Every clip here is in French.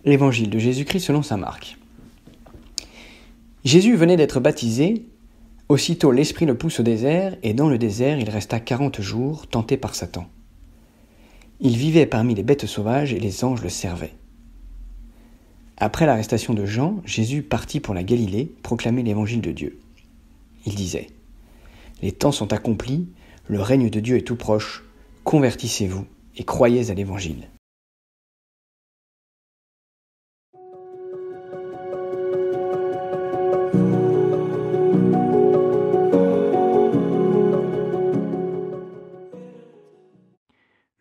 L'évangile de Jésus-Christ selon saint Marc. Jésus venait d'être baptisé, aussitôt l'Esprit le pousse au désert, et dans le désert il resta 40 jours, tenté par Satan. Il vivait parmi les bêtes sauvages et les anges le servaient. Après l'arrestation de Jean, Jésus partit pour la Galilée proclamer l'évangile de Dieu. Il disait : « Les temps sont accomplis, le règne de Dieu est tout proche, convertissez-vous et croyez à l'évangile. »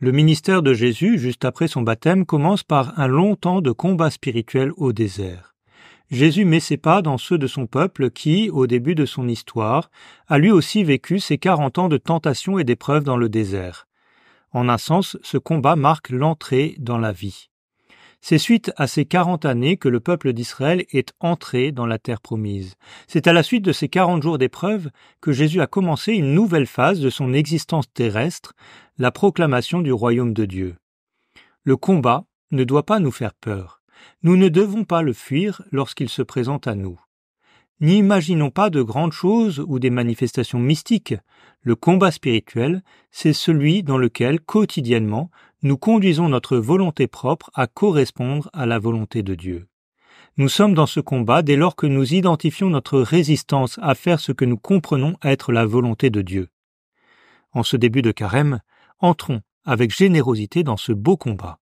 Le ministère de Jésus, juste après son baptême, commence par un long temps de combat spirituel au désert. Jésus met ses pas dans ceux de son peuple qui, au début de son histoire, a lui aussi vécu ses 40 ans de tentation et d'épreuves dans le désert. En un sens, ce combat marque l'entrée dans la vie. C'est suite à ces 40 années que le peuple d'Israël est entré dans la terre promise. C'est à la suite de ces 40 jours d'épreuve que Jésus a commencé une nouvelle phase de son existence terrestre, la proclamation du royaume de Dieu. Le combat ne doit pas nous faire peur. Nous ne devons pas le fuir lorsqu'il se présente à nous. N'imaginons pas de grandes choses ou des manifestations mystiques. Le combat spirituel, c'est celui dans lequel, quotidiennement, nous conduisons notre volonté propre à correspondre à la volonté de Dieu. Nous sommes dans ce combat dès lors que nous identifions notre résistance à faire ce que nous comprenons être la volonté de Dieu. En ce début de carême, entrons avec générosité dans ce beau combat.